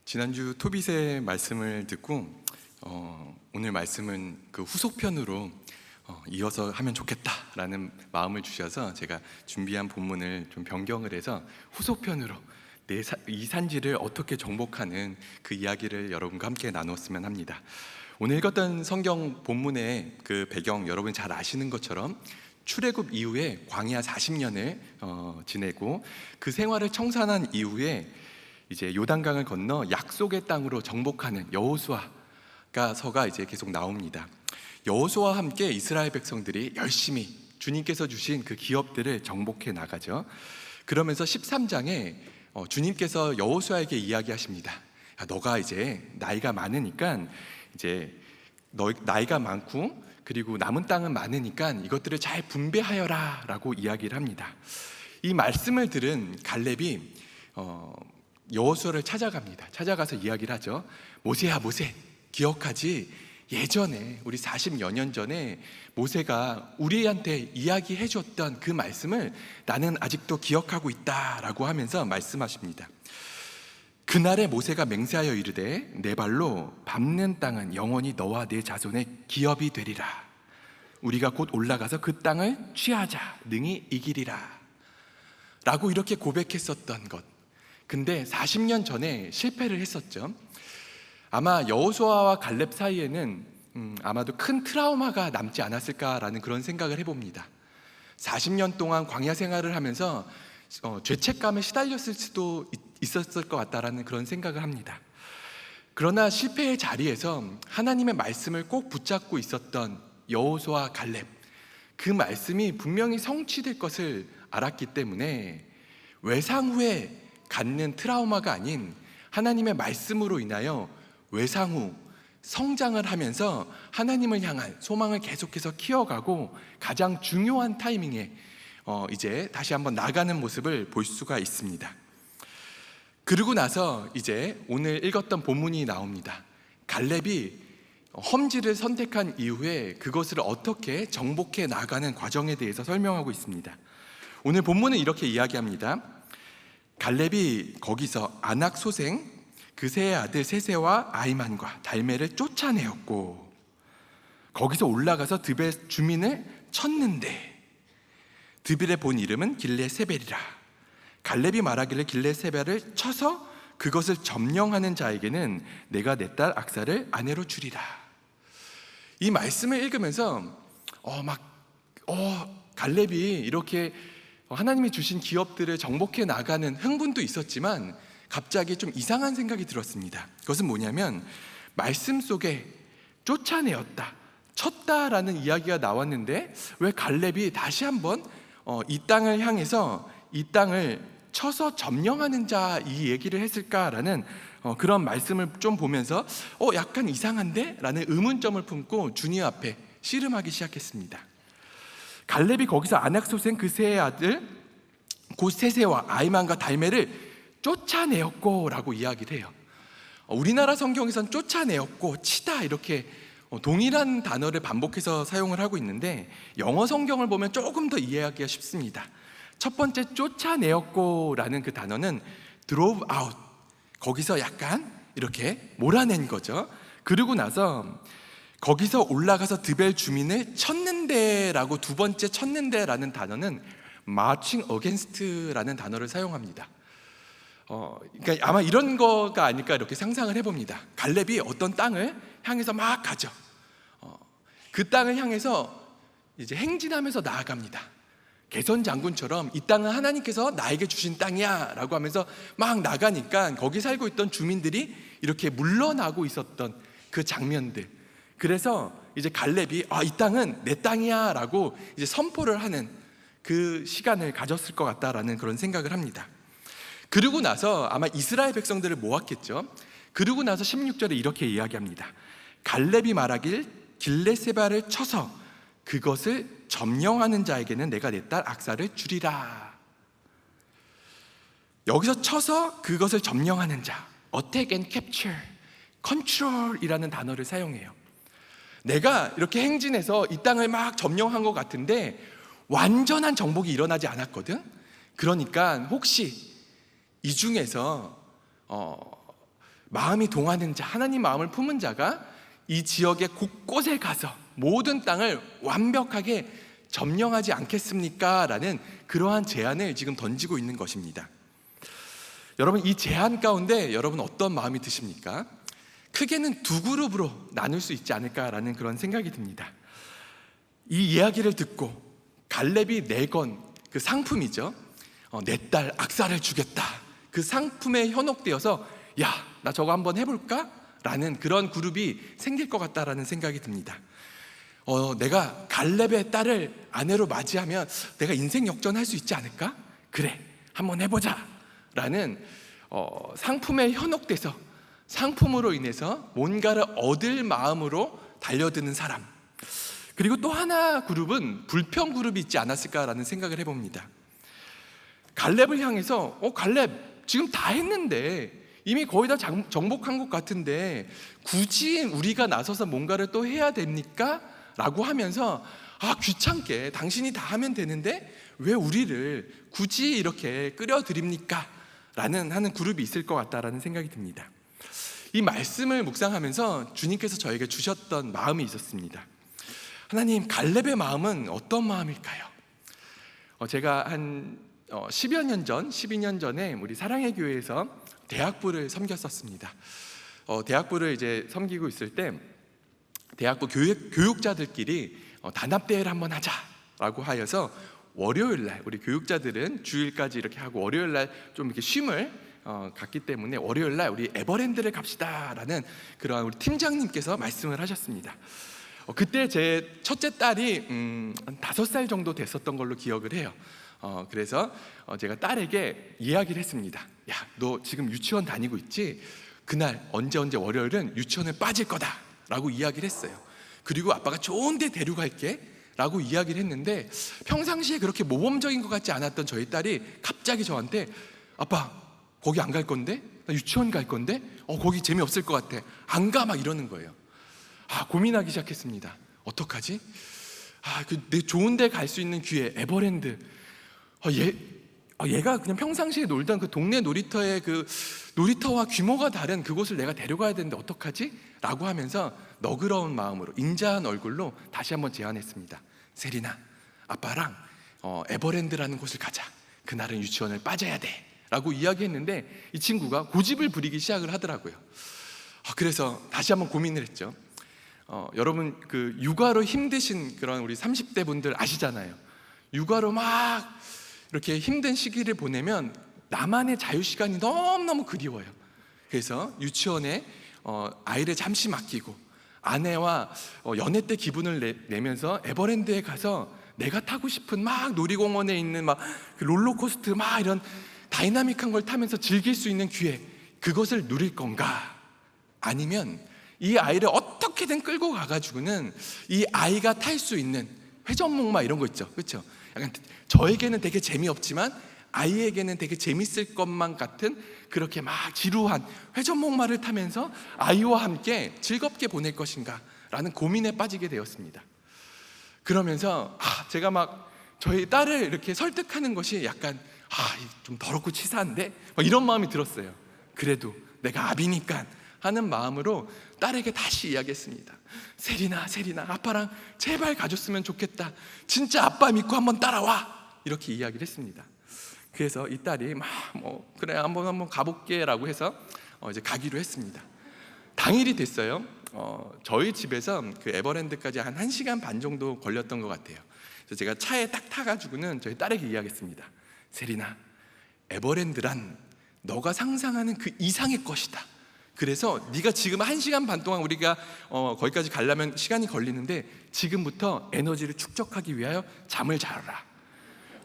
지난주 토빗의 말씀을 듣고 오늘 말씀은 그 후속편으로 이어서 하면 좋겠다라는 마음을 주셔서 제가 준비한 본문을 좀 변경을 해서 후속편으로 이 산지를 어떻게 정복하는 그 이야기를 여러분과 함께 나눴으면 합니다. 오늘 읽었던 성경 본문의 그 배경 여러분 잘 아시는 것처럼 출애굽 이후에 광야 40년을 지내고 그 생활을 청산한 이후에 이제 요단강을 건너 약속의 땅으로 정복하는 여호수아가서가 이제 계속 나옵니다. 여호수아와 함께 이스라엘 백성들이 열심히 주님께서 주신 그 기업들을 정복해 나가죠. 그러면서 13장에 주님께서 여호수아에게 이야기하십니다. 야, 너가 이제 나이가 많으니까 이제 너 나이가 많고 그리고 남은 땅은 많으니까 이것들을 잘 분배하여라 라고 이야기를 합니다. 이 말씀을 들은 갈렙이 여호수아를 찾아갑니다. 찾아가서 이야기를 하죠. 모세야, 모세, 기억하지? 예전에 우리 40여 년 전에 모세가 우리한테 이야기해 줬던 그 말씀을 나는 아직도 기억하고 있다라고 하면서 말씀하십니다. 그날에 모세가 맹세하여 이르되 내 발로 밟는 땅은 영원히 너와 내 자손의 기업이 되리라. 우리가 곧 올라가서 그 땅을 취하자. 능히 이기리라. 라고 이렇게 고백했었던 것. 근데 40년 전에 실패를 했었죠. 아마 여호수아와 갈렙 사이에는 아마도 큰 트라우마가 남지 않았을까라는 그런 생각을 해봅니다. 40년 동안 광야 생활을 하면서 죄책감에 시달렸을 수도 있었을 것 같다라는 그런 생각을 합니다. 그러나 실패의 자리에서 하나님의 말씀을 꼭 붙잡고 있었던 여호수아 갈렙, 그 말씀이 분명히 성취될 것을 알았기 때문에 외상 후에 갖는 트라우마가 아닌 하나님의 말씀으로 인하여 외상 후 성장을 하면서 하나님을 향한 소망을 계속해서 키워가고 가장 중요한 타이밍에 이제 다시 한번 나가는 모습을 볼 수가 있습니다. 그러고 나서 이제 오늘 읽었던 본문이 나옵니다. 갈렙이 험지를 선택한 이후에 그것을 어떻게 정복해 나가는 과정에 대해서 설명하고 있습니다. 오늘 본문은 이렇게 이야기합니다. 갈렙이 거기서 아낙 소생 그새의 아들 세세와 아이만과 달메를 쫓아내었고 거기서 올라가서 드벨 주민을 쳤는데 드벨의 본 이름은 길레세벨이라. 갈렙이 말하기를 길레세벨을 쳐서 그것을 점령하는 자에게는 내가 내 딸 악사를 아내로 주리라. 이 말씀을 읽으면서 갈렙이 이렇게 하나님이 주신 기업들을 정복해 나가는 흥분도 있었지만 갑자기 좀 이상한 생각이 들었습니다. 그것은 뭐냐면 말씀 속에 쫓아내었다, 쳤다라는 이야기가 나왔는데 왜 갈렙이 다시 한번 이 땅을 향해서 이 땅을 쳐서 점령하는 자 이 얘기를 했을까라는 그런 말씀을 좀 보면서 약간 이상한데? 라는 의문점을 품고 주님 앞에 씨름하기 시작했습니다. 갈렙이 거기서 아낙 소생 그새의 아들 곧 세세와 아이만과 달메를 쫓아내었고 라고 이야기를 해요. 우리나라 성경에서는 쫓아내었고 치다 이렇게 동일한 단어를 반복해서 사용을 하고 있는데 영어 성경을 보면 조금 더 이해하기가 쉽습니다. 첫 번째 쫓아내었고 라는 그 단어는 drove out, 거기서 약간 이렇게 몰아낸 거죠. 그러고 나서 거기서 올라가서 드벨 주민을 쳤는데 라고 두 번째 쳤는데 라는 단어는 marching against 라는 단어를 사용합니다. 그러니까 아마 이런 거가 아닐까 이렇게 상상을 해봅니다. 갈렙이 어떤 땅을 향해서 막 가죠. 그 땅을 향해서 이제 행진하면서 나아갑니다. 개선 장군처럼 이 땅은 하나님께서 나에게 주신 땅이야 라고 하면서 막 나가니까 거기 살고 있던 주민들이 이렇게 물러나고 있었던 그 장면들. 그래서 이제 갈렙이 이 땅은 내 땅이야 라고 이제 선포를 하는 그 시간을 가졌을 것 같다라는 그런 생각을 합니다. 그러고 나서 아마 이스라엘 백성들을 모았겠죠. 그러고 나서 16절에 이렇게 이야기합니다. 갈렙이 말하길 길레세발을 쳐서 그것을 점령하는 자에게는 내가 내 딸 악사를 주리라. 여기서 쳐서 그것을 점령하는 자, attack and capture, control이라는 단어를 사용해요. 내가 이렇게 행진해서 이 땅을 막 점령한 것 같은데 완전한 정복이 일어나지 않았거든. 그러니까 혹시 이 중에서 마음이 동하는 자, 하나님 마음을 품은 자가 이 지역의 곳곳에 가서 모든 땅을 완벽하게 점령하지 않겠습니까? 라는 그러한 제안을 지금 던지고 있는 것입니다. 여러분, 이 제안 가운데 여러분 어떤 마음이 드십니까? 크게는 두 그룹으로 나눌 수 있지 않을까라는 그런 생각이 듭니다. 이 이야기를 듣고 갈렙이 내건 그 상품이죠. 내 딸 악사를 주겠다. 그 상품에 현혹되어서 야, 나 저거 한번 해볼까? 라는 그런 그룹이 생길 것 같다라는 생각이 듭니다. 내가 갈렙의 딸을 아내로 맞이하면 내가 인생 역전할 수 있지 않을까? 그래, 한번 해보자 라는 상품에 현혹돼서 상품으로 인해서 뭔가를 얻을 마음으로 달려드는 사람, 그리고 또 하나 그룹은 불평 그룹이 있지 않았을까라는 생각을 해봅니다. 갈렙을 향해서 갈렙 지금 다 했는데 이미 거의 다 정복한 것 같은데 굳이 우리가 나서서 뭔가를 또 해야 됩니까? 라고 하면서 귀찮게 당신이 다 하면 되는데 왜 우리를 굳이 이렇게 끌어들입니까? 하는 그룹이 있을 것 같다라는 생각이 듭니다. 이 말씀을 묵상하면서 주님께서 저에게 주셨던 마음이 있었습니다. 하나님, 갈렙의 마음은 어떤 마음일까요? 제가 한 10여 년 전, 12년 전에 우리 사랑의 교회에서 대학부를 섬겼었습니다. 대학부를 이제 섬기고 있을 때 대학부 교육자들끼리 단합대회를 한번 하자라고 하여서 월요일날, 우리 교육자들은 주일까지 이렇게 하고 월요일날 좀 이렇게 쉼을 갖기 때문에 월요일날 우리 에버랜드를 갑시다라는 그러한 우리 팀장님께서 말씀을 하셨습니다. 그때 제 첫째 딸이 한 5살 정도 됐었던 걸로 기억을 해요. 그래서 제가 딸에게 이야기를 했습니다. 야, 너 지금 유치원 다니고 있지? 그날 언제 월요일은 유치원에 빠질 거다 라고 이야기를 했어요. 그리고 아빠가 좋은 데 데려갈게 라고 이야기를 했는데 평상시에 그렇게 모범적인 것 같지 않았던 저희 딸이 갑자기 저한테 아빠, 거기 안 갈 건데? 나 유치원 갈 건데? 거기 재미없을 것 같아. 안 가, 막 이러는 거예요. 고민하기 시작했습니다. 어떡하지? 내 좋은 데 갈 수 있는 기회, 에버랜드. 얘가 그냥 평상시에 놀던 그 동네 놀이터의 그 놀이터와 규모가 다른 그곳을 내가 데려가야 되는데 어떡하지? 라고 하면서 너그러운 마음으로 인자한 얼굴로 다시 한번 제안했습니다. 세리나, 아빠랑 에버랜드라는 곳을 가자. 그날은 유치원을 빠져야 돼 라고 이야기했는데 이 친구가 고집을 부리기 시작을 하더라고요. 그래서 다시 한번 고민을 했죠. 여러분, 그 육아로 힘드신 그런 우리 30대 분들 아시잖아요. 육아로 막 이렇게 힘든 시기를 보내면 나만의 자유시간이 너무너무 그리워요. 그래서 유치원에 아이를 잠시 맡기고 아내와 연애 때 기분을 내면서 에버랜드에 가서 내가 타고 싶은 막 놀이공원에 있는 막 롤러코스터 막 이런 다이나믹한 걸 타면서 즐길 수 있는 기회, 그것을 누릴 건가? 아니면 이 아이를 어떻게든 끌고 가가지고는 이 아이가 탈 수 있는 회전목마 이런 거 있죠, 그렇죠? 약간 저에게는 되게 재미없지만 아이에게는 되게 재밌을 것만 같은 그렇게 막 지루한 회전목마를 타면서 아이와 함께 즐겁게 보낼 것인가 라는 고민에 빠지게 되었습니다. 그러면서 제가 막 저희 딸을 이렇게 설득하는 것이 약간 좀 더럽고 치사한데 이런 마음이 들었어요. 그래도 내가 아비니까 하는 마음으로 딸에게 다시 이야기했습니다. 세리나, 아빠랑 제발 가줬으면 좋겠다. 진짜 아빠 믿고 한번 따라와. 이렇게 이야기를 했습니다. 그래서 이 딸이 그래 한번 가볼게 라고 해서 이제 가기로 했습니다. 당일이 됐어요. 저희 집에서 그 에버랜드까지 한 1시간 반 정도 걸렸던 것 같아요. 그래서 제가 차에 딱 타가지고는 저희 딸에게 이야기했습니다. 세리나, 에버랜드란 너가 상상하는 그 이상의 것이다. 그래서 네가 지금 1시간 반 동안 우리가 거기까지 가려면 시간이 걸리는데 지금부터 에너지를 축적하기 위하여 잠을 자라.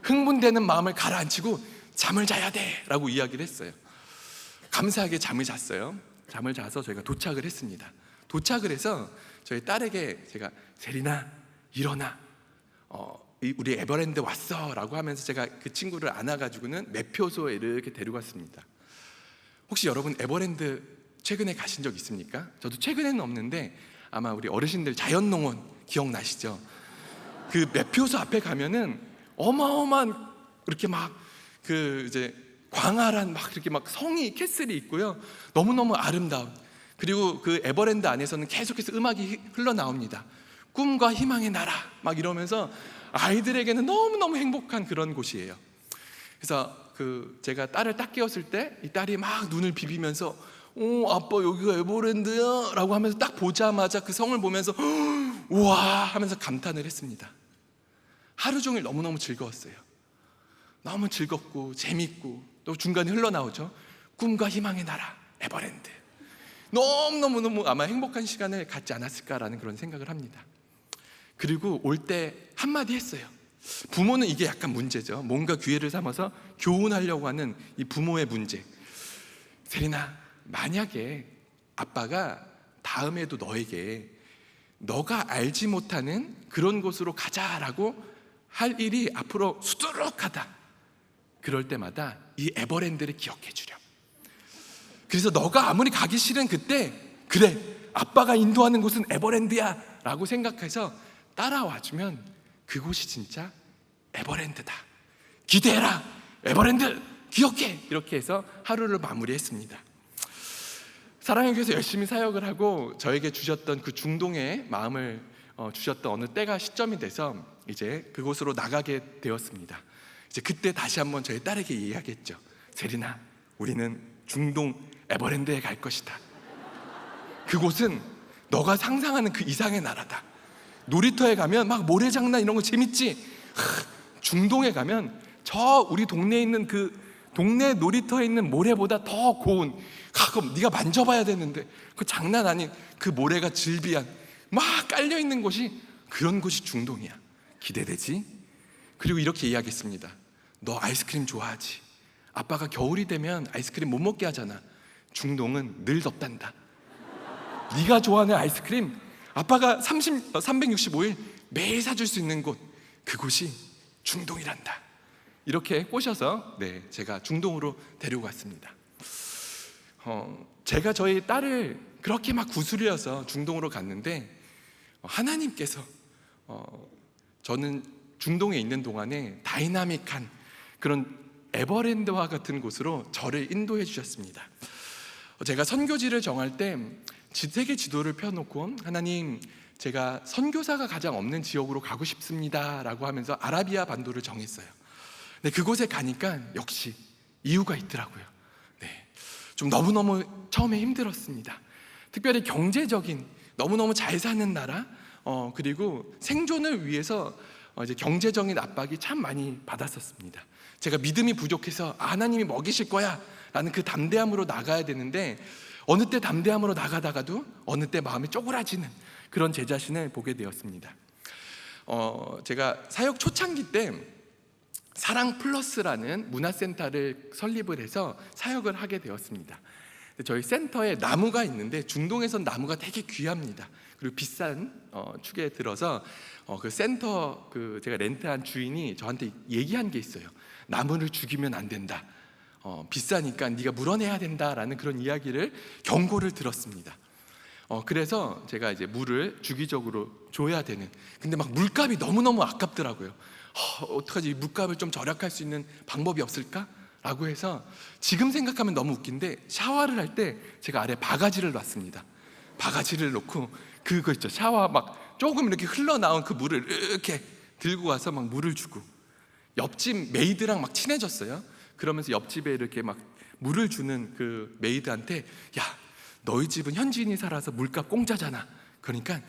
흥분되는 마음을 가라앉히고 잠을 자야 돼 라고 이야기를 했어요. 감사하게 잠을 잤어요. 잠을 자서 저희가 도착을 했습니다. 도착을 해서 저희 딸에게 제가 세리나 일어나, 우리 에버랜드 왔어 라고 하면서 제가 그 친구를 안아가지고는 매표소에 이렇게 데려갔습니다. 혹시 여러분 에버랜드 최근에 가신 적 있습니까? 저도 최근에는 없는데 아마 우리 어르신들 자연농원 기억나시죠? 그 매표소 앞에 가면은 어마어마한 이렇게 막 그 이제 광활한 막 이렇게 막 성이 캐슬이 있고요. 너무너무 아름다운, 그리고 그 에버랜드 안에서는 계속해서 음악이 흘러나옵니다. 꿈과 희망의 나라 막 이러면서 아이들에게는 너무너무 행복한 그런 곳이에요. 그래서 제가 딸을 딱 깨웠을 때 이 딸이 막 눈을 비비면서 아빠 여기가 에버랜드야 라고 하면서 딱 보자마자 그 성을 보면서 우와 하면서 감탄을 했습니다. 하루 종일 너무너무 즐거웠어요. 너무 즐겁고 재밌고, 또 중간에 흘러나오죠. 꿈과 희망의 나라 에버랜드. 너무너무 아마 행복한 시간을 갖지 않았을까라는 그런 생각을 합니다. 그리고 올 때 한마디 했어요. 부모는 이게 약간 문제죠. 뭔가 기회를 삼아서 교훈하려고 하는 이 부모의 문제. 세린아, 만약에 아빠가 다음에도 너에게 너가 알지 못하는 그런 곳으로 가자라고 할 일이 앞으로 수두룩하다, 그럴 때마다 이 에버랜드를 기억해 주렴. 그래서 너가 아무리 가기 싫은 그때, 그래 아빠가 인도하는 곳은 에버랜드야 라고 생각해서 따라와주면 그곳이 진짜 에버랜드다. 기대해라, 에버랜드 기억해. 이렇게 해서 하루를 마무리했습니다. 사랑의 교회에서 열심히 사역을 하고 저에게 주셨던 그 중동의 마음을 주셨던 어느 때가 시점이 돼서 이제 그곳으로 나가게 되었습니다. 이제 그때 다시 한번 저희 딸에게 이야기했죠. 세린아, 우리는 중동 에버랜드에 갈 것이다. 그곳은 너가 상상하는 그 이상의 나라다. 놀이터에 가면 막 모래장난 이런 거 재밌지? 중동에 가면 저 우리 동네에 있는 그 동네 놀이터에 있는 모래보다 더 고운, 그럼 네가 만져봐야 되는데 그 장난 아닌 그 모래가 질비한 막 깔려있는 곳이, 그런 곳이 중동이야. 기대되지? 그리고 이렇게 이야기했습니다. 너 아이스크림 좋아하지? 아빠가 겨울이 되면 아이스크림 못 먹게 하잖아. 중동은 늘 덥단다. 네가 좋아하는 아이스크림 아빠가 365일 매일 사줄 수 있는 곳, 그곳이 중동이란다. 이렇게 꼬셔서 제가 중동으로 데리고 갔습니다. 제가 저희 딸을 그렇게 막 구슬려서 중동으로 갔는데 하나님께서 저는 중동에 있는 동안에 다이나믹한 그런 에버랜드와 같은 곳으로 저를 인도해 주셨습니다. 제가 선교지를 정할 때 세계 지도를 펴놓고, 하나님 제가 선교사가 가장 없는 지역으로 가고 싶습니다 라고 하면서 아라비아 반도를 정했어요. 근데 그곳에 가니까 역시 이유가 있더라고요. 좀 너무너무 처음에 힘들었습니다. 특별히 경제적인, 너무너무 잘 사는 나라, 그리고 생존을 위해서 이제 경제적인 압박이 참 많이 받았었습니다. 제가 믿음이 부족해서 하나님이 먹이실 거야 라는 그 담대함으로 나가야 되는데, 어느 때 담대함으로 나가다가도 어느 때 마음이 쪼그라지는 그런 제 자신을 보게 되었습니다. 제가 사역 초창기 때 사랑 플러스라는 문화센터를 설립을 해서 사역을 하게 되었습니다. 저희 센터에 나무가 있는데 중동에선 나무가 되게 귀합니다. 그리고 비싼 축에 들어서 그 센터 제가 렌트한 주인이 저한테 얘기한 게 있어요. 나무를 죽이면 안 된다. 비싸니까 네가 물어내야 된다라는 그런 이야기를, 경고를 들었습니다. 그래서 제가 이제 물을 주기적으로 줘야 되는, 근데 막 물값이 너무너무 아깝더라고요. 어떡하지, 물값을 좀 절약할 수 있는 방법이 없을까? 라고 해서 지금 생각하면 너무 웃긴데, 샤워를 할 때 제가 아래 바가지를 놨습니다. 바가지를 놓고 그거 있죠, 샤워 막 조금 이렇게 흘러나온 그 물을 이렇게 들고 와서 막 물을 주고, 옆집 메이드랑 막 친해졌어요. 그러면서 옆집에 이렇게 막 물을 주는 그 메이드한테, 야, 너희 집은 현지인이 살아서 물값 공짜잖아. 그러니까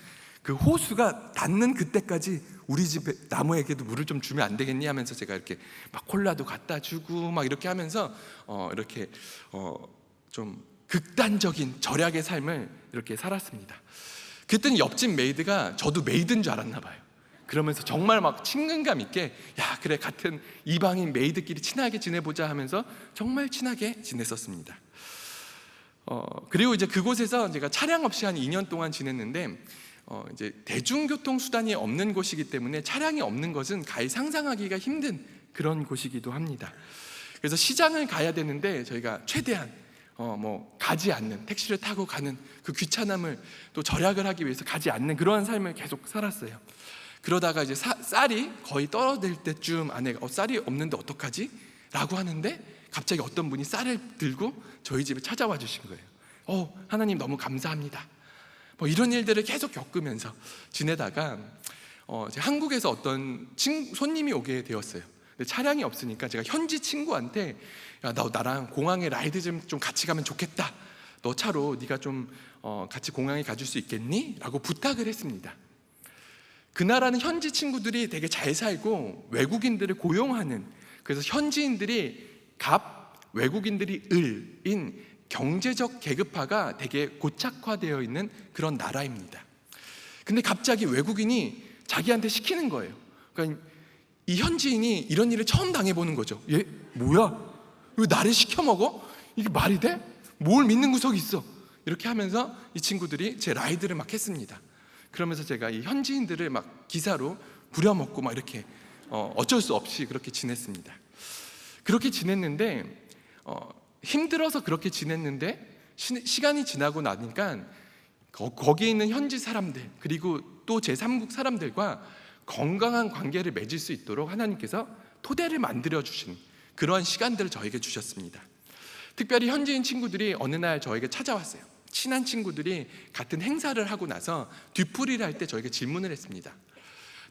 그 호수가 닿는 그때까지 우리 집 나무에게도 물을 좀 주면 안 되겠니 하면서 제가 이렇게 막 콜라도 갖다 주고 막 이렇게 하면서 이렇게 좀 극단적인 절약의 삶을 이렇게 살았습니다. 그랬더니 옆집 메이드가 저도 메이드인 줄 알았나 봐요. 그러면서 정말 막 친근감 있게, 야 그래 같은 이방인 메이드끼리 친하게 지내보자 하면서 정말 친하게 지냈었습니다. 그리고 이제 그곳에서 제가 차량 없이 한 2년 동안 지냈는데, 이제 대중교통 수단이 없는 곳이기 때문에 차량이 없는 것은 가히 상상하기가 힘든 그런 곳이기도 합니다. 그래서 시장을 가야 되는데 저희가 최대한 가지 않는, 택시를 타고 가는 그 귀찮음을 또 절약을 하기 위해서 가지 않는 그러한 삶을 계속 살았어요. 그러다가 이제 쌀이 거의 떨어질 때쯤 아내가 쌀이 없는데 어떡하지? 라고 하는데 갑자기 어떤 분이 쌀을 들고 저희 집에 찾아와 주신 거예요. 하나님 너무 감사합니다. 뭐 이런 일들을 계속 겪으면서 지내다가 한국에서 어떤 손님이 오게 되었어요. 근데 차량이 없으니까 제가 현지 친구한테 야, 너 나랑 공항에 라이드 좀 같이 가면 좋겠다. 너 차로 네가 좀 같이 공항에 가줄 수 있겠니? 라고 부탁을 했습니다. 그 나라는 현지 친구들이 되게 잘 살고 외국인들을 고용하는, 그래서 현지인들이 갑, 외국인들이 을인 경제적 계급화가 되게 고착화되어 있는 그런 나라입니다. 근데 갑자기 외국인이 자기한테 시키는 거예요. 그러니까 이 현지인이 이런 일을 처음 당해보는 거죠. 얘 뭐야? 왜 나를 시켜 먹어? 이게 말이 돼? 뭘 믿는 구석이 있어? 이렇게 하면서 이 친구들이 제 라이드를 막 했습니다. 그러면서 제가 이 현지인들을 막 기사로 부려먹고 막 이렇게 어쩔 수 없이 그렇게 지냈습니다. 그렇게 지냈는데 힘들어서 그렇게 지냈는데 시간이 지나고 나니까 거기에 있는 현지 사람들 그리고 또 제3국 사람들과 건강한 관계를 맺을 수 있도록 하나님께서 토대를 만들어 주신 그러한 시간들을 저에게 주셨습니다. 특별히 현지인 친구들이 어느 날 저에게 찾아왔어요. 친한 친구들이 같은 행사를 하고 나서 뒤풀이를 할 때 저에게 질문을 했습니다.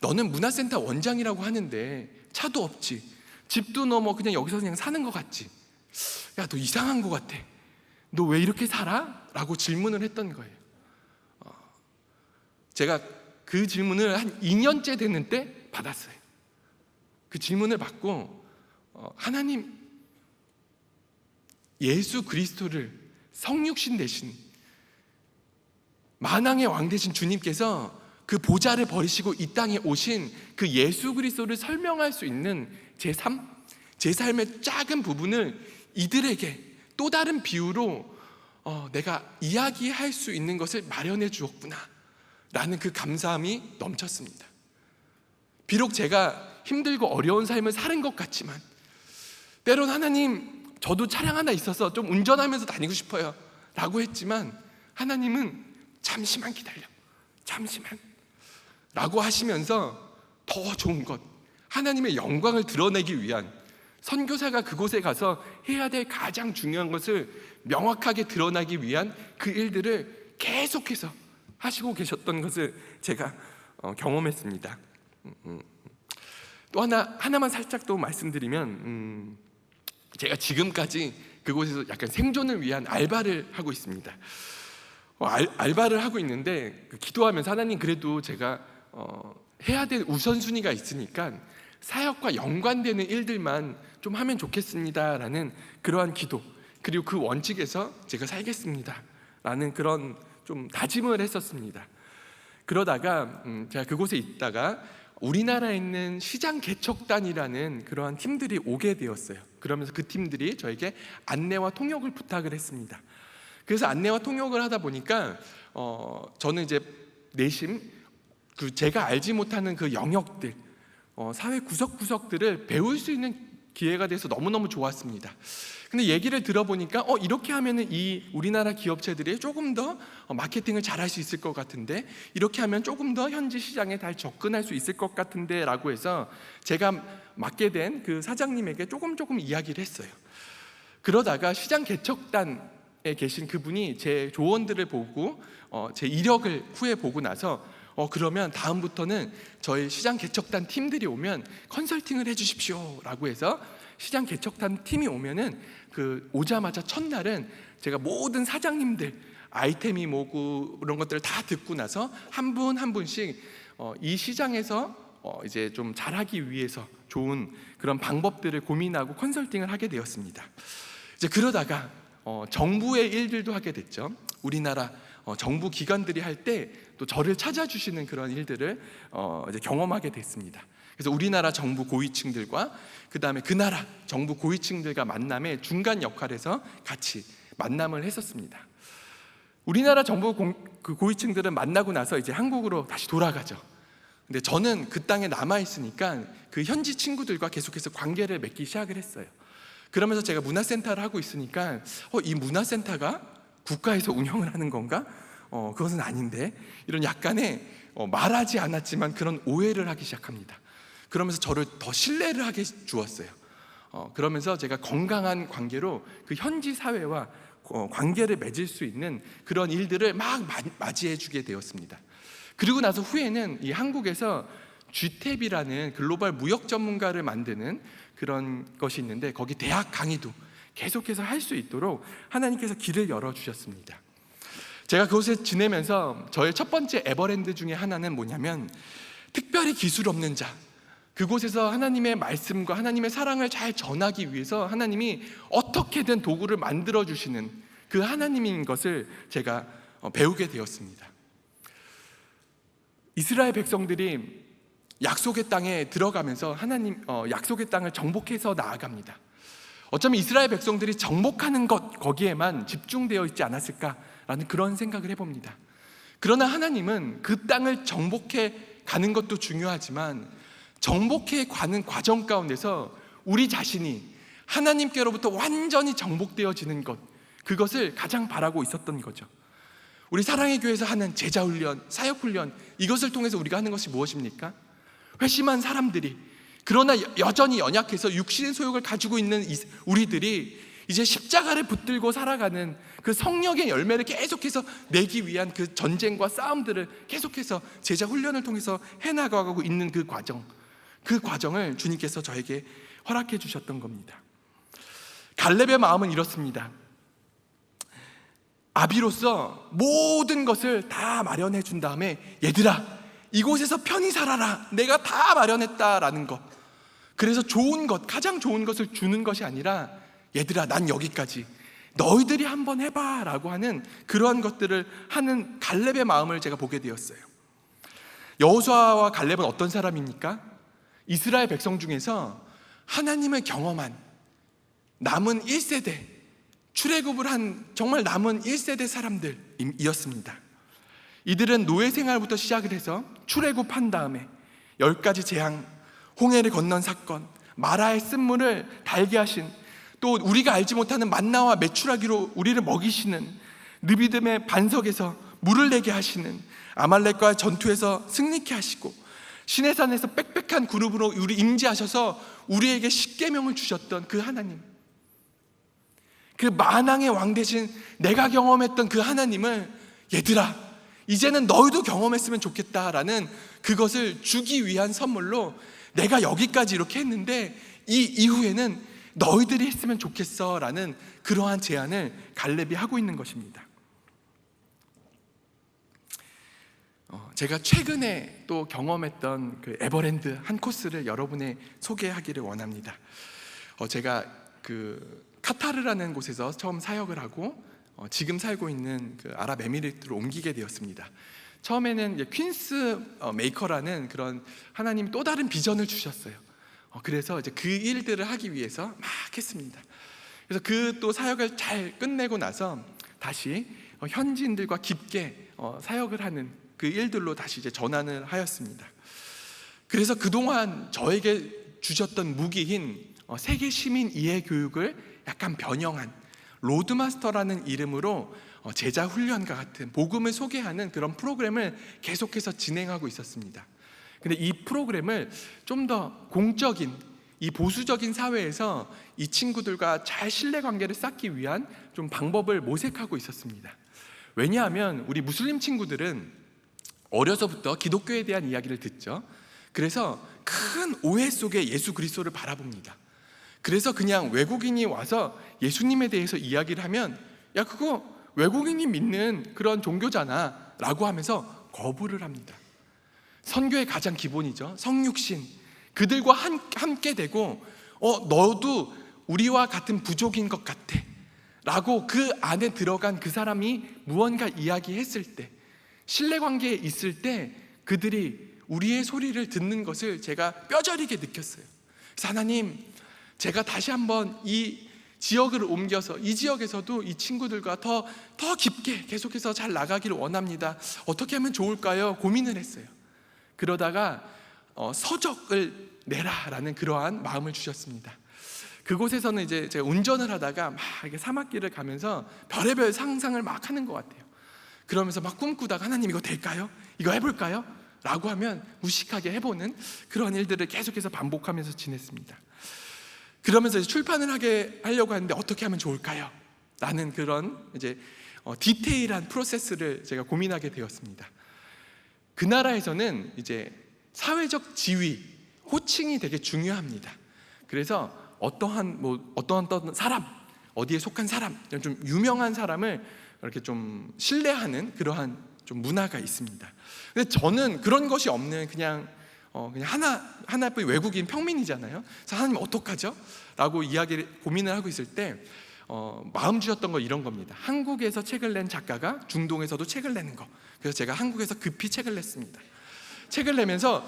너는 문화센터 원장이라고 하는데 차도 없지, 집도 너 뭐 그냥 여기서 그냥 사는 것 같지, 야 너 이상한 것 같아, 너 왜 이렇게 살아? 라고 질문을 했던 거예요. 제가 그 질문을 한 2년째 됐는 때 받았어요. 그 질문을 받고 하나님, 예수 그리스도를 성육신 되신 만왕의 왕 되신 주님께서 그 보좌를 버리시고 이 땅에 오신 그 예수 그리스도를 설명할 수 있는 제 삶의 작은 부분을 이들에게 또 다른 비유로 내가 이야기할 수 있는 것을 마련해 주었구나 라는 그 감사함이 넘쳤습니다. 비록 제가 힘들고 어려운 삶을 사는 것 같지만 때론 하나님, 저도 차량 하나 있어서 좀 운전하면서 다니고 싶어요 라고 했지만 하나님은 잠시만 기다려, 잠시만 라고 하시면서 더 좋은 것, 하나님의 영광을 드러내기 위한, 선교사가 그곳에 가서 해야 될 가장 중요한 것을 명확하게 드러나기 위한 그 일들을 계속해서 하시고 계셨던 것을 제가 경험했습니다. 또 하나만 살짝 또 말씀드리면 제가 지금까지 그곳에서 약간 생존을 위한 알바를 하고 있습니다. 알바를 하고 있는데 기도하면서 하나님, 그래도 제가 해야 될 우선순위가 있으니까 사역과 연관되는 일들만 좀 하면 좋겠습니다 라는 그러한 기도, 그리고 그 원칙에서 제가 살겠습니다 라는 그런 좀 다짐을 했었습니다. 그러다가 제가 그곳에 있다가 우리나라에 있는 시장 개척단이라는 그러한 팀들이 오게 되었어요. 그러면서 그 팀들이 저에게 안내와 통역을 부탁을 했습니다. 그래서 안내와 통역을 하다 보니까 저는 이제 내심 제가 알지 못하는 그 영역들, 사회 구석구석들을 배울 수 있는 기회가 돼서 너무너무 좋았습니다. 근데 얘기를 들어보니까 이렇게 하면은 이 우리나라 기업체들이 조금 더 마케팅을 잘할 수 있을 것 같은데, 이렇게 하면 조금 더 현지 시장에 잘 접근할 수 있을 것 같은데 라고 해서 제가 맡게 된 그 사장님에게 조금 이야기를 했어요. 그러다가 시장 개척단에 계신 그분이 제 조언들을 보고 제 이력을 후에 보고 나서 그러면 다음부터는 저희 시장 개척단 팀들이 오면 컨설팅을 해주십시오 라고 해서 시장 개척단 팀이 오면은 그 오자마자 첫날은 제가 모든 사장님들 아이템이 뭐고 그런 것들을 다 듣고 나서 한 분 한 분씩 이 시장에서 이제 좀 잘하기 위해서 좋은 그런 방법들을 고민하고 컨설팅을 하게 되었습니다. 이제 그러다가 정부의 일들도 하게 됐죠. 우리나라 정부 기관들이 할 때 또 저를 찾아주시는 그런 일들을 이제 경험하게 됐습니다. 그래서 우리나라 정부 고위층들과 그 다음에 그 나라 정부 고위층들과 만남의 중간 역할에서 같이 만남을 했었습니다. 우리나라 정부 고위층들은 만나고 나서 이제 한국으로 다시 돌아가죠. 근데 저는 그 땅에 남아 있으니까 그 현지 친구들과 계속해서 관계를 맺기 시작을 했어요. 그러면서 제가 문화센터를 하고 있으니까 이 문화센터가 국가에서 운영을 하는 건가? 그것은 아닌데, 이런 약간의 말하지 않았지만 그런 오해를 하기 시작합니다. 그러면서 저를 더 신뢰를 하게 주었어요. 그러면서 제가 건강한 관계로 그 현지 사회와 관계를 맺을 수 있는 그런 일들을 막 맞이해 주게 되었습니다. 그리고 나서 후에는 이 한국에서 GTAB이라는 글로벌 무역 전문가를 만드는 그런 것이 있는데, 거기 대학 강의도 계속해서 할 수 있도록 하나님께서 길을 열어주셨습니다. 제가 그곳에 지내면서 저의 첫 번째 에버랜드 중에 하나는 뭐냐면, 특별히 기술 없는 자, 그곳에서 하나님의 말씀과 하나님의 사랑을 잘 전하기 위해서 하나님이 어떻게든 도구를 만들어 주시는 그 하나님인 것을 제가 배우게 되었습니다. 이스라엘 백성들이 약속의 땅에 들어가면서 약속의 땅을 정복해서 나아갑니다. 어쩌면 이스라엘 백성들이 정복하는 것, 거기에만 집중되어 있지 않았을까라는 그런 생각을 해봅니다. 그러나 하나님은 그 땅을 정복해 가는 것도 중요하지만, 정복해 가는 과정 가운데서 우리 자신이 하나님께로부터 완전히 정복되어지는 것, 그것을 가장 바라고 있었던 거죠. 우리 사랑의 교회에서 하는 제자훈련, 사역훈련, 이것을 통해서 우리가 하는 것이 무엇입니까? 회심한 사람들이, 그러나 여전히 연약해서 육신의 소욕을 가지고 있는 우리들이 이제 십자가를 붙들고 살아가는 그 성령의 열매를 계속해서 내기 위한 그 전쟁과 싸움들을 계속해서 제자 훈련을 통해서 해나가고 있는 그 과정을 주님께서 저에게 허락해 주셨던 겁니다. 갈렙의 마음은 이렇습니다. 아비로서 모든 것을 다 마련해 준 다음에, 얘들아, 이곳에서 편히 살아라, 내가 다 마련했다라는 것. 그래서 좋은 것, 가장 좋은 것을 주는 것이 아니라, 얘들아, 난 여기까지, 너희들이 한번 해봐 라고 하는 그러한 것들을 하는 갈렙의 마음을 제가 보게 되었어요. 여호수아와 갈렙은 어떤 사람입니까? 이스라엘 백성 중에서 하나님을 경험한 남은 1세대, 출애굽을 한 정말 남은 1세대 사람들이었습니다. 이들은 노예 생활부터 시작을 해서 출애굽한 다음에 10가지 재앙, 홍해를 건넌 사건, 마라의 쓴물을 달게 하신, 또 우리가 알지 못하는 만나와 메추라기로 우리를 먹이시는, 느비딤의 반석에서 물을 내게 하시는, 아말렉과 전투에서 승리케 하시고, 시내산에서 빽빽한 그룹으로 우리 임재하셔서 우리에게 십계명을 주셨던 그 하나님, 그 만왕의 왕 대신 내가 경험했던 그 하나님을, 얘들아, 이제는 너희도 경험했으면 좋겠다라는 그것을 주기 위한 선물로, 내가 여기까지 이렇게 했는데 이 이후에는 너희들이 했으면 좋겠어 라는 그러한 제안을 갈렙이 하고 있는 것입니다. 제가 최근에 또 경험했던 그 에버랜드 한 코스를 여러분에 소개하기를 원합니다. 제가 그 카타르라는 곳에서 처음 사역을 하고 지금 살고 있는 그 아랍에미리트로 옮기게 되었습니다. 처음에는 이제 퀸스 메이커라는 그런 하나님이 또 다른 비전을 주셨어요. 그래서 이제 그 일들을 하기 위해서 막 했습니다. 그래서 그 또 사역을 잘 끝내고 나서 다시 현지인들과 깊게 사역을 하는 그 일들로 다시 이제 전환을 하였습니다. 그래서 그동안 저에게 주셨던 무기인 세계 시민 이해 교육을 약간 변형한 로드마스터라는 이름으로 제자 훈련과 같은 복음을 소개하는 그런 프로그램을 계속해서 진행하고 있었습니다. 근데 이 프로그램을 좀 더 공적인, 이 보수적인 사회에서 이 친구들과 잘 신뢰관계를 쌓기 위한 좀 방법을 모색하고 있었습니다. 왜냐하면 우리 무슬림 친구들은 어려서부터 기독교에 대한 이야기를 듣죠. 그래서 큰 오해 속에 예수 그리스도를 바라봅니다. 그래서 그냥 외국인이 와서 예수님에 대해서 이야기를 하면, 야, 그거 외국인이 믿는 그런 종교잖아 라고 하면서 거부를 합니다. 선교의 가장 기본이죠. 성육신, 그들과 함께 되고 너도 우리와 같은 부족인 것 같아 라고 그 안에 들어간 그 사람이 무언가 이야기했을 때, 신뢰관계에 있을 때 그들이 우리의 소리를 듣는 것을 제가 뼈저리게 느꼈어요. 그래서 하나님, 제가 다시 한번 이 지역을 옮겨서 이 지역에서도 이 친구들과 더 깊게 계속해서 잘 나가기를 원합니다. 어떻게 하면 좋을까요? 고민을 했어요. 그러다가 서적을 내라라는 그러한 마음을 주셨습니다. 그곳에서는 이제 제가 운전을 하다가 막 이렇게 사막길을 가면서 별의별 상상을 막 하는 것 같아요. 그러면서 막 꿈꾸다가, 하나님 이거 될까요? 이거 해볼까요? 라고 하면 무식하게 해보는 그런 일들을 계속해서 반복하면서 지냈습니다. 그러면서 이제 출판을 하려고 하는데 어떻게 하면 좋을까요? 라는 그런 이제 디테일한 프로세스를 제가 고민하게 되었습니다. 그 나라에서는 이제 사회적 지위, 호칭이 되게 중요합니다. 그래서 어떠한 사람, 어디에 속한 사람, 좀 유명한 사람을 이렇게 좀 신뢰하는 그러한 좀 문화가 있습니다. 근데 저는 그런 것이 없는 그냥 하나뿐인 외국인 평민이잖아요. 그래서 하나님 어떡하죠? 라고 고민을 하고 있을 때 마음 주셨던 거 이런 겁니다. 한국에서 책을 낸 작가가 중동에서도 책을 내는 거. 그래서 제가 한국에서 급히 책을 냈습니다. 책을 내면서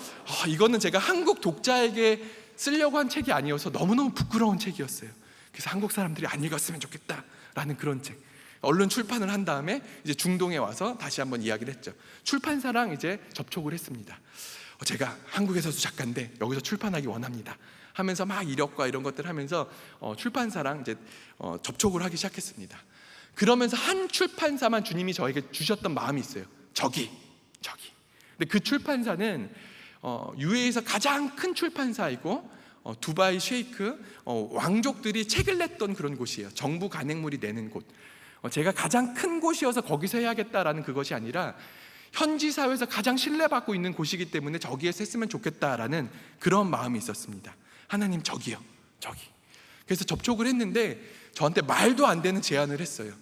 이거는 제가 한국 독자에게 쓰려고 한 책이 아니어서 너무너무 부끄러운 책이었어요. 그래서 한국 사람들이 안 읽었으면 좋겠다라는 그런 책. 얼른 출판을 한 다음에 이제 중동에 와서 다시 한번 이야기를 했죠. 출판사랑 이제 접촉을 했습니다. 제가 한국에서도 작가인데 여기서 출판하기 원합니다 하면서 막 이력과 이런 것들 하면서 출판사랑 이제 접촉을 하기 시작했습니다. 그러면서 한 출판사만 주님이 저에게 주셨던 마음이 있어요. 저기. 근데 그 출판사는 UAE에서 가장 큰 출판사이고 두바이 셰이크 왕족들이 책을 냈던 그런 곳이에요. 정부 간행물이 내는 곳. 제가 가장 큰 곳이어서 거기서 해야겠다라는 그것이 아니라 현지 사회에서 가장 신뢰받고 있는 곳이기 때문에 저기에서 했으면 좋겠다라는 그런 마음이 있었습니다. 하나님 저기. 그래서 접촉을 했는데 저한테 말도 안 되는 제안을 했어요.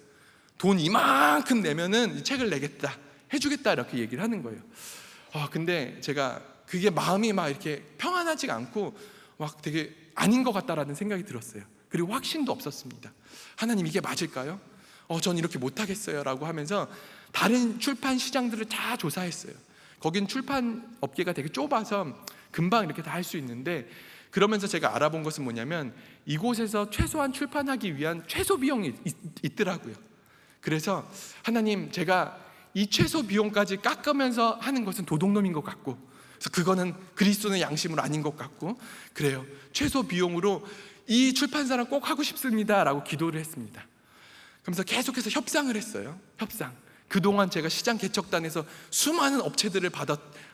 돈 이만큼 내면은 이 책을 내겠다, 해주겠다 이렇게 얘기를 하는 거예요. 근데 제가 그게 마음이 막 이렇게 평안하지가 않고 막 되게 아닌 것 같다라는 생각이 들었어요. 그리고 확신도 없었습니다. 하나님 이게 맞을까요? 전 이렇게 못하겠어요 라고 하면서 다른 출판 시장들을 다 조사했어요. 거긴 출판 업계가 되게 좁아서 금방 이렇게 다 할 수 있는데, 그러면서 제가 알아본 것은 뭐냐면 이곳에서 최소한 출판하기 위한 최소 비용이 있더라고요. 그래서 하나님, 제가 이 최소 비용까지 깎으면서 하는 것은 도둑놈인 것 같고, 그래서 그거는 그리스도의 양심으로 아닌 것 같고, 그래요, 최소 비용으로 이 출판사랑 꼭 하고 싶습니다 라고 기도를 했습니다. 그러면서 계속해서 협상을 했어요. 그동안 제가 시장 개척단에서 수많은 업체들을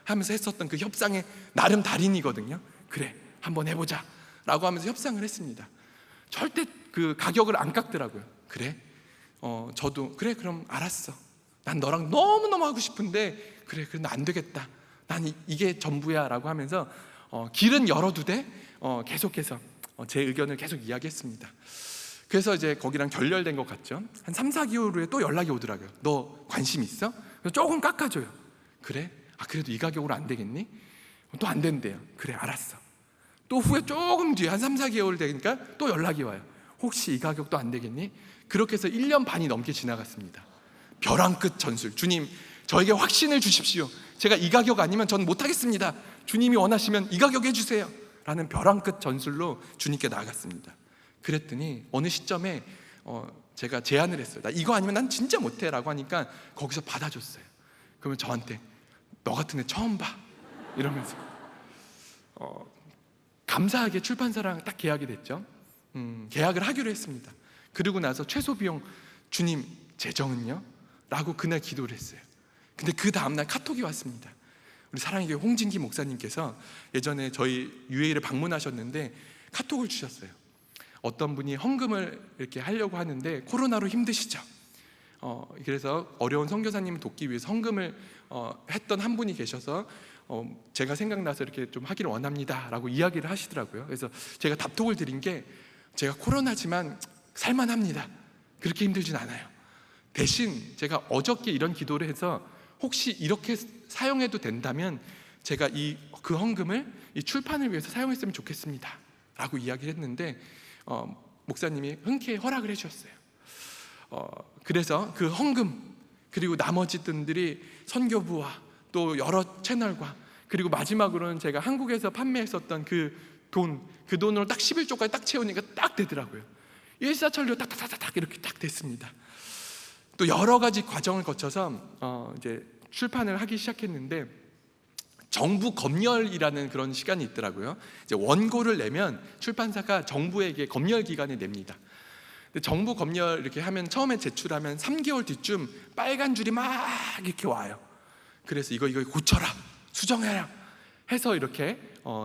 하면서 했었던 그 협상의 나름 달인이거든요. 그래, 한번 해보자 라고 하면서 협상을 했습니다. 절대 그 가격을 안 깎더라고요. 그래, 저도 그래, 그럼 알았어, 난 너랑 너무너무 하고 싶은데 그래 안 되겠다, 난 이게 전부야 라고 하면서 길은 열어두되 계속해서 제 의견을 계속 이야기했습니다. 그래서 이제 거기랑 결렬된 것 같죠. 한 3-4개월 후에 또 연락이 오더라고요. 너 관심 있어? 그래서 조금 깎아줘요. 그래? 그래도 이 가격으로 안 되겠니? 또 안 된대요. 그래, 알았어. 또 후에 조금 뒤에 한 3-4개월 되니까 또 연락이 와요. 혹시 이 가격도 안 되겠니? 그렇게 해서 1년 반이 넘게 지나갔습니다. 벼랑 끝 전술. 주님, 저에게 확신을 주십시오. 제가 이 가격 아니면 전 못하겠습니다. 주님이 원하시면 이 가격 해주세요 라는 벼랑 끝 전술로 주님께 나아갔습니다. 그랬더니 어느 시점에 제가 제안을 했어요. 나 이거 아니면 난 진짜 못해 라고 하니까 거기서 받아줬어요. 그러면 저한테 너 같은 애 처음 봐 이러면서 감사하게 출판사랑 딱 계약이 됐죠. 계약을 하기로 했습니다. 그리고 나서 최소 비용 주님 재정은요? 라고 그날 기도를 했어요. 근데 그 다음날 카톡이 왔습니다. 우리 사랑의 교회 홍진기 목사님께서 예전에 저희 UAE를 방문하셨는데 카톡을 주셨어요. 어떤 분이 헌금을 이렇게 하려고 하는데 코로나로 힘드시죠. 그래서 어려운 선교사님을 돕기 위해서 헌금을 했던 한 분이 계셔서 제가 생각나서 이렇게 좀 하기를 원합니다 라고 이야기를 하시더라고요. 그래서 제가 답톡을 드린 게, 제가 코로나지만 살만합니다, 그렇게 힘들진 않아요. 대신 제가 어저께 이런 기도를 해서 혹시 이렇게 사용해도 된다면 제가 그 헌금을 이 출판을 위해서 사용했으면 좋겠습니다 라고 이야기를 했는데 목사님이 흔쾌히 허락을 해주셨어요. 그래서 그 헌금, 그리고 나머지 분들이 선교부와 또 여러 채널과, 그리고 마지막으로는 제가 한국에서 판매했었던 그 돈으로 딱 11조까지 딱 채우니까 딱 되더라고요. 일사천리로 딱딱딱딱 이렇게 딱 됐습니다. 또 여러 가지 과정을 거쳐서 이제 출판을 하기 시작했는데, 정부 검열이라는 그런 시간이 있더라고요. 이제 원고를 내면 출판사가 정부에게 검열 기간에 냅니다. 근데 정부 검열 이렇게 하면 처음에 제출하면 3개월 뒤쯤 빨간 줄이 막 이렇게 와요. 그래서 이거 고쳐라, 수정해라 해서 이렇게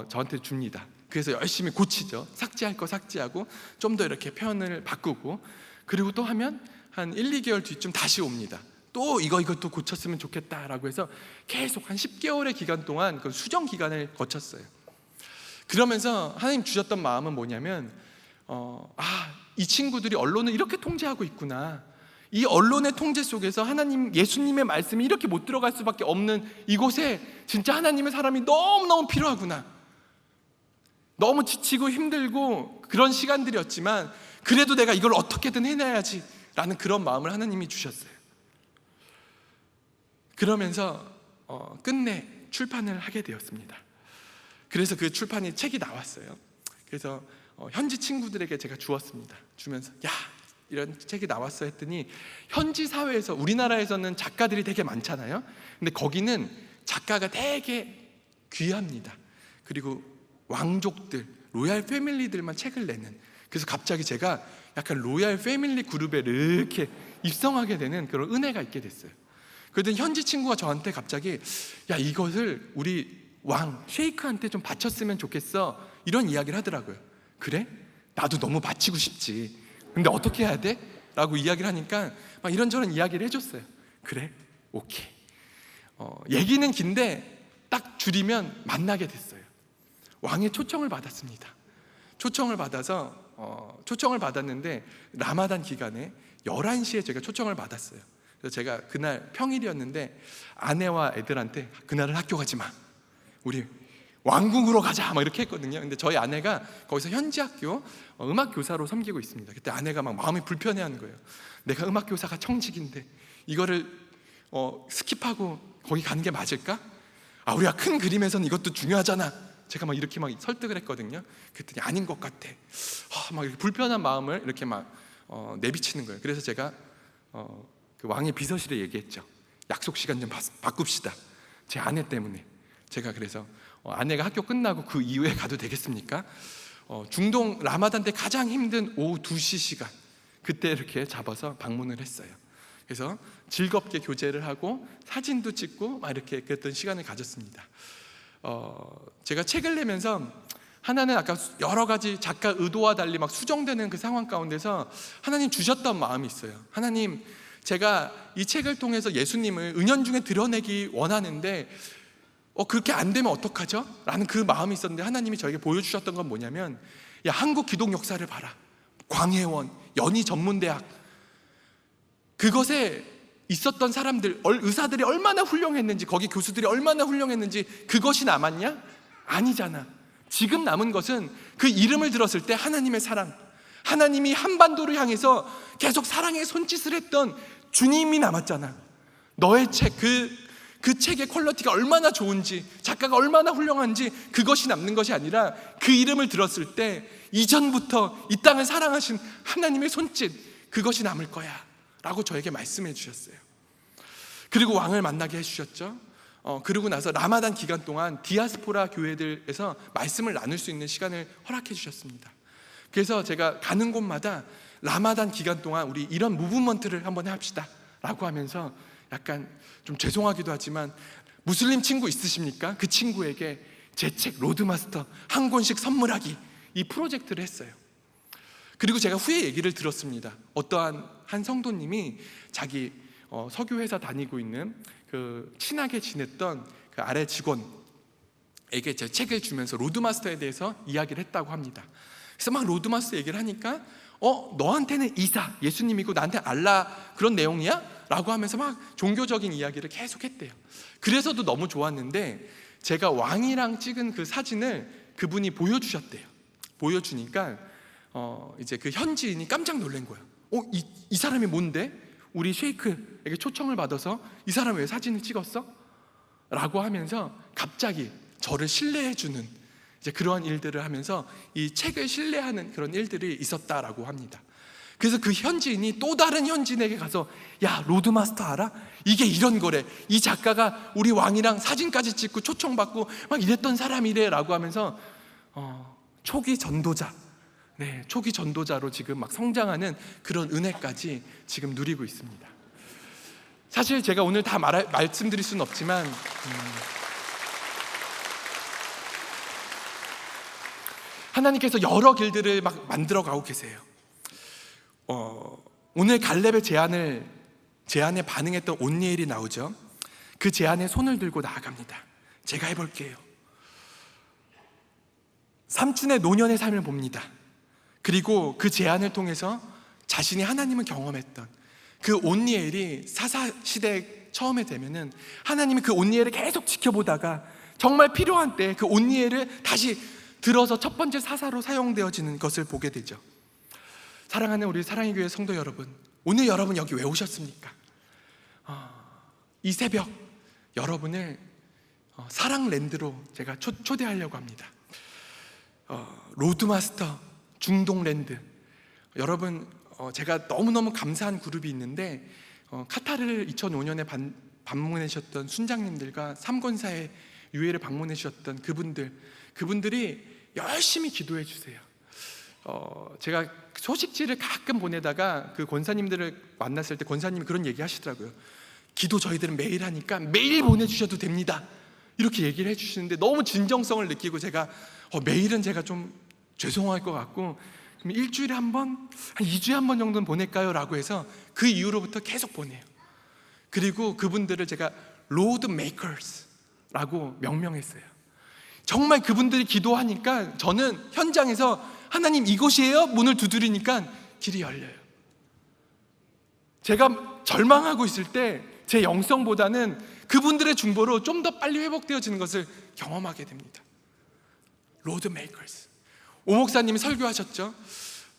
저한테 줍니다. 그래서 열심히 고치죠. 삭제할 거 삭제하고 좀 더 이렇게 표현을 바꾸고, 그리고 또 하면 한 1, 2개월 뒤쯤 다시 옵니다. 또 이것도 고쳤으면 좋겠다라고 해서 계속 한 10개월의 기간 동안 그 수정 기간을 거쳤어요. 그러면서 하나님 주셨던 마음은 뭐냐면 이 친구들이 언론을 이렇게 통제하고 있구나, 이 언론의 통제 속에서 하나님, 예수님의 말씀이 이렇게 못 들어갈 수밖에 없는 이곳에 진짜 하나님의 사람이 너무너무 필요하구나. 너무 지치고 힘들고 그런 시간들이었지만 그래도 내가 이걸 어떻게든 해내야지 라는 그런 마음을 하나님이 주셨어요. 그러면서 끝내 출판을 하게 되었습니다. 그래서 그 출판이 책이 나왔어요. 그래서 현지 친구들에게 제가 주었습니다. 주면서 야, 이런 책이 나왔어 했더니, 현지 사회에서, 우리나라에서는 작가들이 되게 많잖아요. 근데 거기는 작가가 되게 귀합니다. 그리고 왕족들, 로얄 패밀리들만 책을 내는, 그래서 갑자기 제가 약간 로얄 패밀리 그룹에 이렇게 입성하게 되는 그런 은혜가 있게 됐어요. 그랬더니 현지 친구가 저한테 갑자기 야, 이것을 우리 왕 셰이크한테 좀 바쳤으면 좋겠어, 이런 이야기를 하더라고요. 그래? 나도 너무 바치고 싶지. 근데 어떻게 해야 돼? 라고 이야기를 하니까 막 이런저런 이야기를 해줬어요. 그래? 오케이. 얘기는 긴데 딱 줄이면 만나게 됐어요. 왕의 초청을 받았습니다. 초청을 받았는데 라마단 기간에 11시에 제가 초청을 받았어요. 그래서 제가 그날 평일이었는데 아내와 애들한테 그날은 학교 가지 마, 우리 왕궁으로 가자, 막 이렇게 했거든요. 근데 저희 아내가 거기서 현지 학교 음악 교사로 섬기고 있습니다. 그때 아내가 막 마음이 불편해하는 거예요. 내가 음악 교사가 청직인데 이거를 스킵하고 거기 가는 게 맞을까? 우리가 큰 그림에서는 이것도 중요하잖아. 제가 막 이렇게 막 설득을 했거든요. 그랬더니 아닌 것 같아. 막 이렇게 불편한 마음을 이렇게 막 내비치는 거예요. 그래서 제가 그 왕의 비서실에 얘기했죠. 약속 시간 좀 바꿉시다. 제 아내 때문에. 제가 그래서 아내가 학교 끝나고 그 이후에 가도 되겠습니까? 중동 라마단 때 가장 힘든 오후 2시 시간, 그때 이렇게 잡아서 방문을 했어요. 그래서 즐겁게 교제를 하고 사진도 찍고 막 이렇게 그랬던 시간을 가졌습니다. 제가 책을 내면서 하나는 아까 여러 가지 작가 의도와 달리 막 수정되는 그 상황 가운데서 하나님 주셨던 마음이 있어요. 하나님, 제가 이 책을 통해서 예수님을 은연중에 드러내기 원하는데 그렇게 안 되면 어떡하죠? 라는 그 마음이 있었는데, 하나님이 저에게 보여주셨던 건 뭐냐면, 야, 한국 기독 역사를 봐라. 광해원, 연희 전문대학, 그것에 있었던 사람들, 의사들이 얼마나 훌륭했는지, 거기 교수들이 얼마나 훌륭했는지, 그것이 남았냐? 아니잖아. 지금 남은 것은 그 이름을 들었을 때 하나님의 사랑, 하나님이 한반도를 향해서 계속 사랑의 손짓을 했던 주님이 남았잖아. 너의 책, 그 책의 퀄리티가 얼마나 좋은지, 작가가 얼마나 훌륭한지, 그것이 남는 것이 아니라 그 이름을 들었을 때 이전부터 이 땅을 사랑하신 하나님의 손짓, 그것이 남을 거야 라고 저에게 말씀해 주셨어요. 그리고 왕을 만나게 해주셨죠. 그러고 나서 라마단 기간 동안 디아스포라 교회들에서 말씀을 나눌 수 있는 시간을 허락해 주셨습니다. 그래서 제가 가는 곳마다 라마단 기간 동안 우리 이런 무브먼트를 한번 합시다 라고 하면서, 약간 좀 죄송하기도 하지만 무슬림 친구 있으십니까? 그 친구에게 제 책 로드마스터 한 권씩 선물하기, 이 프로젝트를 했어요. 그리고 제가 후에 얘기를 들었습니다. 어떠한 한 성도님이 자기 석유회사 다니고 있는 그 친하게 지냈던 그 아래 직원에게 제 책을 주면서 로드마스터에 대해서 이야기를 했다고 합니다. 그래서 막 로드마스터 얘기를 하니까 너한테는 이사, 예수님이고 나한테 알라, 그런 내용이야? 라고 하면서 막 종교적인 이야기를 계속 했대요. 그래서도 너무 좋았는데, 제가 왕이랑 찍은 그 사진을 그분이 보여주셨대요. 보여주니까 이제 그 현지인이 깜짝 놀란 거예요. 이 사람이 뭔데? 우리 셰이크에게 초청을 받아서 이 사람 왜 사진을 찍었어? 라고 하면서 갑자기 저를 신뢰해주는 이제 그러한 일들을 하면서 이 책을 신뢰하는 그런 일들이 있었다라고 합니다. 그래서 그 현지인이 또 다른 현지인에게 가서, 야, 로드마스터 알아? 이게 이런 거래. 이 작가가 우리 왕이랑 사진까지 찍고 초청받고 막 이랬던 사람이래 라고 하면서 초기 전도자, 초기 전도자로 지금 막 성장하는 그런 은혜까지 지금 누리고 있습니다. 사실 제가 오늘 다 말씀드릴 수는 없지만 하나님께서 여러 길들을 막 만들어 가고 계세요. 오늘 갈렙의 제안에 반응했던 온니엘이 나오죠. 그 제안에 손을 들고 나아갑니다. 제가 해볼게요. 삼촌의 노년의 삶을 봅니다. 그리고 그 제안을 통해서 자신이 하나님을 경험했던 그 온니엘이 사사시대 처음에 되면은 하나님이 그 온니엘을 계속 지켜보다가 정말 필요한 때 그 온니엘을 다시 들어서 첫 번째 사사로 사용되어지는 것을 보게 되죠. 사랑하는 우리 사랑의 교회 성도 여러분, 오늘 여러분 여기 왜 오셨습니까? 이 새벽 여러분을 사랑랜드로 제가 초대하려고 합니다. 로드마스터 중동랜드, 여러분 제가 너무너무 감사한 그룹이 있는데 카타르를 2005년에 방문하셨던 순장님들과 삼권사의 유해를 방문해 주셨던 그분들이 열심히 기도해 주세요. 제가 소식지를 가끔 보내다가 그 권사님들을 만났을 때 권사님이 그런 얘기 하시더라고요. 기도 저희들은 매일 하니까 매일 보내주셔도 됩니다, 이렇게 얘기를 해주시는데 너무 진정성을 느끼고 제가 매일은 제가 좀 죄송할 것 같고 그럼 일주일에 한 번, 한 2주에 한 번 정도는 보낼까요? 라고 해서 그 이후로부터 계속 보내요. 그리고 그분들을 제가 로드 메이커스라고 명명했어요. 정말 그분들이 기도하니까 저는 현장에서 하나님 이곳이에요? 문을 두드리니까 길이 열려요. 제가 절망하고 있을 때 제 영성보다는 그분들의 중보로 좀 더 빨리 회복되어지는 것을 경험하게 됩니다. 로드 메이커스. 오 목사님이 설교하셨죠.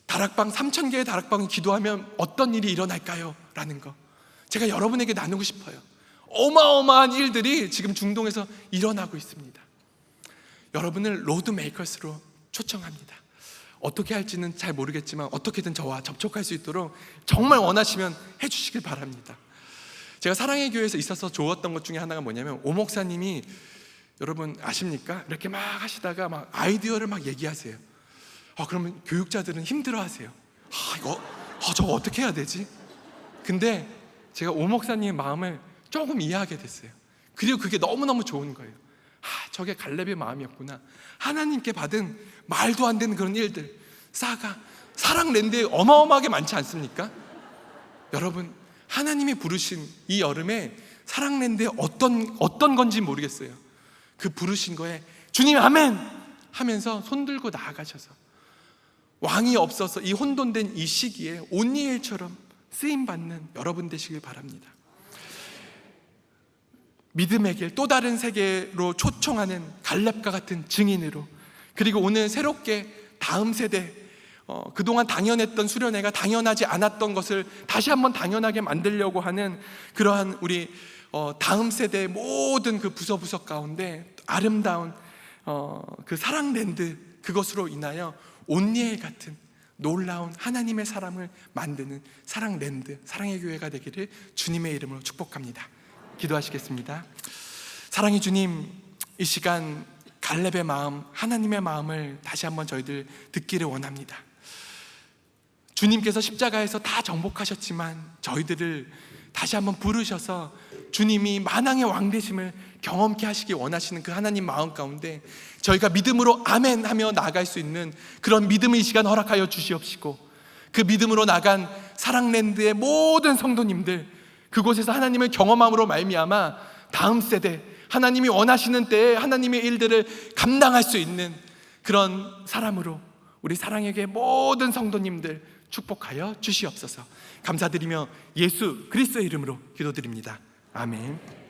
다락방 3,000개의 다락방을 기도하면 어떤 일이 일어날까요? 라는 거 제가 여러분에게 나누고 싶어요. 어마어마한 일들이 지금 중동에서 일어나고 있습니다. 여러분을 로드 메이커스로 초청합니다. 어떻게 할지는 잘 모르겠지만 어떻게든 저와 접촉할 수 있도록 정말 원하시면 해주시길 바랍니다. 제가 사랑의 교회에서 있어서 좋았던 것 중에 하나가 뭐냐면 오 목사님이 여러분 아십니까? 이렇게 막 하시다가 막 아이디어를 막 얘기하세요. 그러면 교육자들은 힘들어하세요. 저거 어떻게 해야 되지? 근데 제가 오 목사님의 마음을 조금 이해하게 됐어요. 그리고 그게 너무너무 좋은 거예요. 저게 갈렙의 마음이었구나. 하나님께 받은 말도 안 되는 그런 일들, 사랑랜드에 어마어마하게 많지 않습니까? 여러분, 하나님이 부르신 이 여름에 사랑랜드에 어떤 건지 모르겠어요. 그 부르신 거에 주님 아멘 하면서 손 들고 나아가셔서 왕이 없어서 이 혼돈된 이 시기에 온니엘처럼 쓰임받는 여러분 되시길 바랍니다. 믿음의 길, 또 다른 세계로 초청하는 갈렙과 같은 증인으로, 그리고 오늘 새롭게 다음 세대, 그동안 당연했던 수련회가 당연하지 않았던 것을 다시 한번 당연하게 만들려고 하는 그러한 우리 다음 세대의 모든 그 부서부서 가운데 아름다운 그 사랑랜드, 그것으로 인하여 온니엘 같은 놀라운 하나님의 사람을 만드는 사랑랜드, 사랑의 교회가 되기를 주님의 이름으로 축복합니다. 기도하시겠습니다. 사랑의 주님, 이 시간 갈렙의 마음, 하나님의 마음을 다시 한번 저희들 듣기를 원합니다. 주님께서 십자가에서 다 정복하셨지만 저희들을 다시 한번 부르셔서 주님이 만왕의 왕 되심을 경험케 하시기 원하시는 그 하나님 마음 가운데 저희가 믿음으로 아멘 하며 나아갈 수 있는 그런 믿음의 이 시간 허락하여 주시옵시고, 그 믿음으로 나간 사랑랜드의 모든 성도님들, 그곳에서 하나님을 경험함으로 말미암아 다음 세대, 하나님이 원하시는 때에 하나님의 일들을 감당할 수 있는 그런 사람으로 우리 사랑의 교회 모든 성도님들 축복하여 주시옵소서. 감사드리며 예수 그리스도의 이름으로 기도드립니다. 아멘.